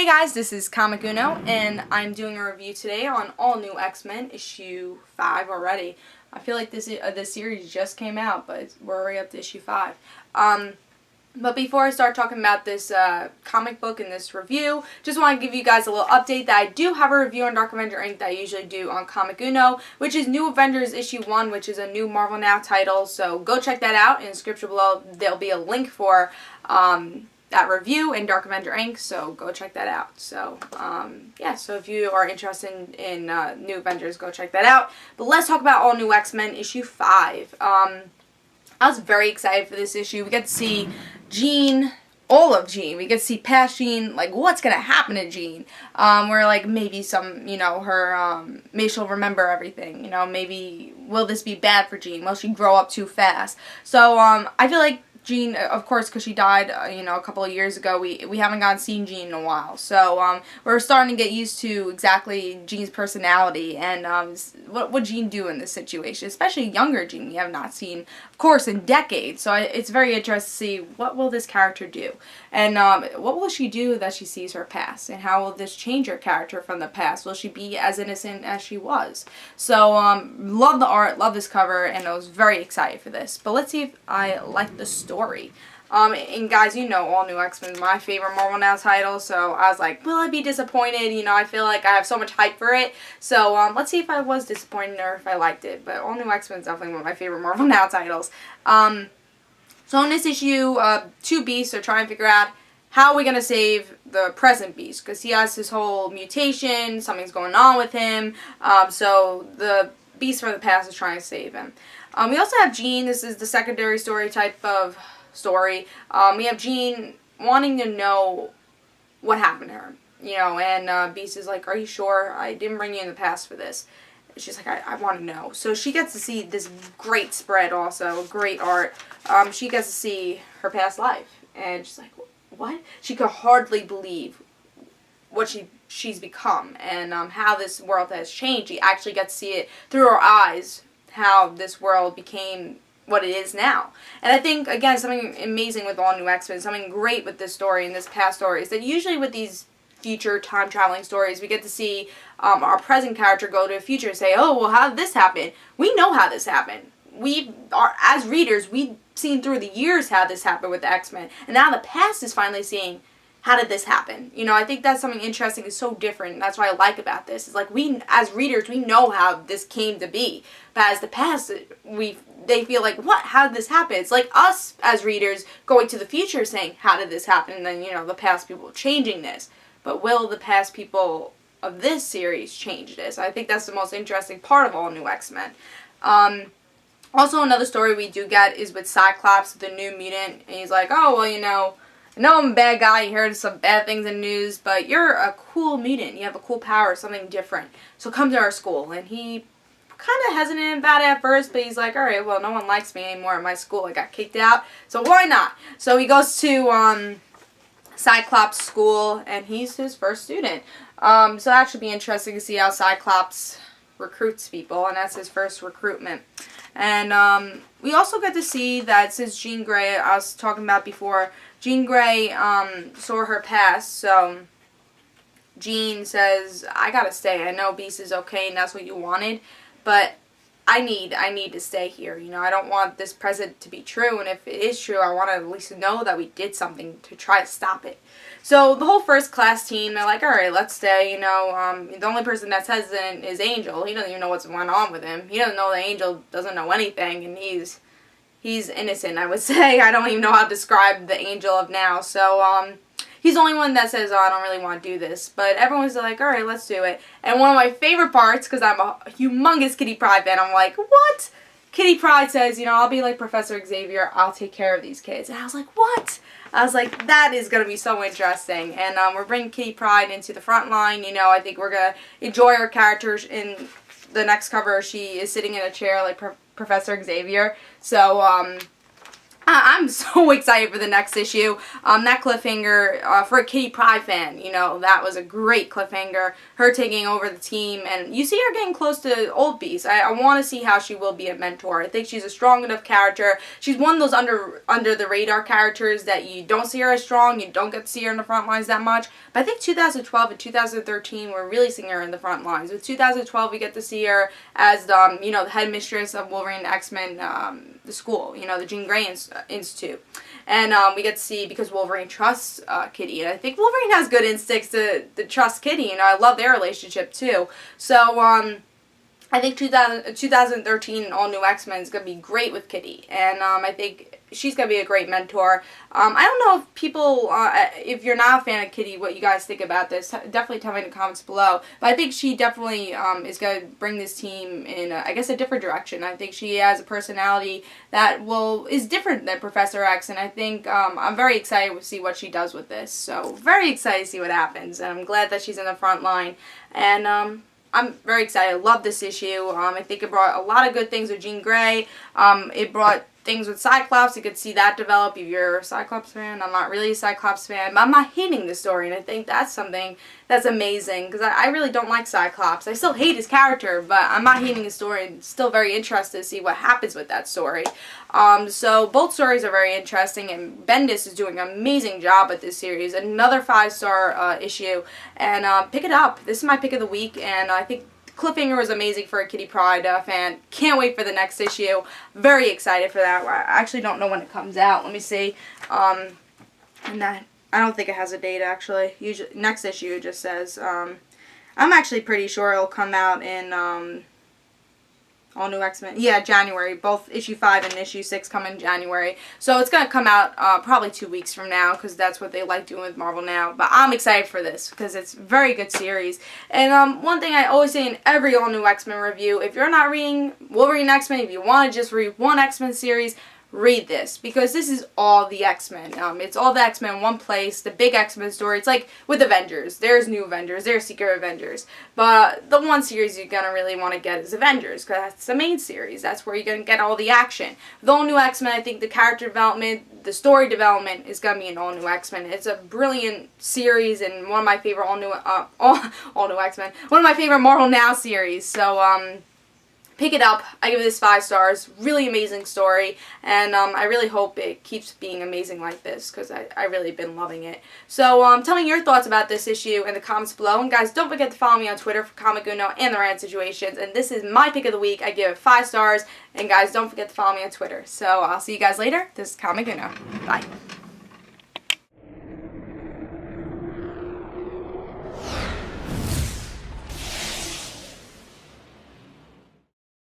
Hey guys, this is Comic Uno, and I'm doing a review today on All New X-Men issue 5 already. I feel like this series just came out, but we're already up to issue 5. But before I start talking about this comic book and this review, just want to give you guys a little update that I do have a review on Dark Avenger Inc. that I usually do on Comic Uno, which is New Avengers issue 1, which is a new Marvel Now title. So go check that out. In the description below, there'll be a link for that review in Dark Avenger Inc. So go check that out. So yeah, so if you are interested in New Avengers, go check that out. But let's talk about All New X-Men issue 5. I was very excited for this issue. We get to see Jean, all of Jean. We get to see past Jean, like what's gonna happen to Jean. Where like maybe some, her, maybe she'll remember everything. Maybe will this be bad for Jean? Will she grow up too fast? So I feel like Jean, of course, because she died, a couple of years ago, we haven't seen Jean in a while. So, we're starting to get used to exactly Jean's personality and what would Jean do in this situation, especially younger Jean we have not seen, of course, in decades. So, it's very interesting to see what will this character do and what will she do that she sees her past and how will this change her character from the past? Will she be as innocent as she was? So, love the art, love this cover, and I was very excited for this. But let's see if I like the story. And guys, All New X-Men is my favorite Marvel Now title, so I was like, will I be disappointed? I feel like I have so much hype for it, so let's see if I was disappointed or if I liked it. But All New X-Men is definitely one of my favorite Marvel Now titles. So in this issue, two Beasts are trying to figure out how are we going to save the present Beast, because he has this whole mutation, something's going on with him, so the Beast from the past is trying to save him. We also have Jean. This is the secondary story type of story. We have Jean wanting to know what happened to her. And Beast is like, are you sure? I didn't bring you in the past for this. She's like, I want to know. So she gets to see this great spread also, great art. She gets to see her past life. And she's like, what? She could hardly believe what she's become and how this world has changed. She actually gets to see it through her eyes, how this world became what it is now. And I think, again, something amazing with All New X-Men, something great with this story and this past story is that usually with these future time-traveling stories, we get to see our present character go to the future and say, oh, well, how did this happen? We know how this happened. As readers, we've seen through the years how this happened with the X-Men. And now the past is finally seeing, how did this happen? I think that's something interesting. It's so different. That's what I like about this. It's like we, as readers, we know how this came to be. But as the past, they feel like, what? How did this happen? It's like us, as readers, going to the future saying, how did this happen? And then, the past people changing this. But will the past people of this series change this? I think that's the most interesting part of All New X-Men. Also, another story we do get is with Cyclops, the new mutant. And he's like, oh, well, I know I'm a bad guy, you heard some bad things in the news, but you're a cool mutant. You have a cool power, something different. So come to our school. And he kind of hesitant about it at first, but he's like, alright, well, no one likes me anymore at my school. I got kicked out, so why not? So he goes to Cyclops' school, and he's his first student. So that should be interesting to see how Cyclops recruits people, and that's his first recruitment. And we also get to see that since Jean Grey, I was talking about before, Jean Grey saw her past, so Jean says, I gotta stay. I know Beast is okay and that's what you wanted, but I need to stay here. I don't want this present to be true, and if it is true, I want to at least know that we did something to try to stop it. So the whole first class team, they're like, alright, let's stay. The only person that's hesitant is Angel. He doesn't even know what's going on with him. He doesn't know that Angel doesn't know anything, and he's innocent, I would say. I don't even know how to describe the Angel of now. So, he's the only one that says, oh, I don't really want to do this. But everyone's like, alright, let's do it. And one of my favorite parts, because I'm a humongous Kitty Pryde fan, I'm like, what? Kitty Pryde says, I'll be like Professor Xavier, I'll take care of these kids. And I was like, what? I was like, that is going to be so interesting. And we're bringing Kitty Pryde into the front line. I think we're going to enjoy her character. In the next cover, she is sitting in a chair like Professor Xavier. So, I I'm so excited for the next issue. That cliffhanger, for a Kitty Pryde fan, you know, that was a great cliffhanger. Her taking over the team, and you see her getting close to Old Beast. I want to see how she will be a mentor. I think she's a strong enough character. She's one of those under the radar characters that you don't see her as strong, you don't get to see her in the front lines that much. But I think 2012 and 2013, we're really seeing her in the front lines. With 2012, we get to see her as, you know, the head mistress of Wolverine X-Men, the school, you know, the Jean Grey Institute. And we get to see, because Wolverine trusts Kitty, and I think Wolverine has good instincts to trust Kitty, you know, I love their relationship too. So, I think 2013 All New X-Men is going to be great with Kitty, and I think she's going to be a great mentor. I don't know if people, if you're not a fan of Kitty, what you guys think about this. Definitely tell me in the comments below. But I think she definitely is going to bring this team in, I guess, a different direction. I think she has a personality that is different than Professor X, and I think I'm very excited to see what she does with this. So, very excited to see what happens, and I'm glad that she's in the front line. And I'm very excited. I love this issue. I think it brought a lot of good things with Jean Grey. It brought things with Cyclops. You could see that develop if you're a Cyclops fan. I'm not really a Cyclops fan, but I'm not hating the story, and I think that's something that's amazing, because I really don't like Cyclops. I still hate his character, but I'm not hating his story, and still very interested to see what happens with that story. So both stories are very interesting, and Bendis is doing an amazing job with this series. Another 5-star issue, and pick it up. This is my pick of the week, and I think cliffhanger was amazing for a Kitty Pryde fan. Can't wait for the next issue. Very excited for that. I actually don't know when it comes out. Let me see. And that, I don't think it has a date, actually. Usually, next issue just says, I'm actually pretty sure it'll come out in All New X-Men. Yeah, January. Both issue 5 and issue 6 come in January. So it's going to come out probably 2 weeks from now, because that's what they like doing with Marvel now. But I'm excited for this, because it's a very good series. And one thing I always say in every All New X-Men review, if you're not reading Wolverine X-Men, if you want to just read one X-Men series, read this, because this is all the X-Men. It's all the X-Men in one place, the big X-Men story. It's like with Avengers. There's New Avengers, there's Secret Avengers. But the one series you're going to really want to get is Avengers, because that's the main series. That's where you're going to get all the action. With All New X-Men, I think the character development, the story development is going to be in All New X-Men. It's a brilliant series, and one of my favorite All New X-Men. One of my favorite Marvel Now series. So, pick it up. I give this 5 stars. Really amazing story, and I really hope it keeps being amazing like this, because I really been loving it. So tell me your thoughts about this issue in the comments below, and guys, don't forget to follow me on Twitter for Comic Uno and the Rant Situations. And this is my pick of the week. I give it 5 stars, and guys, don't forget to follow me on Twitter. So I'll see you guys later. This is Comic Uno. Bye.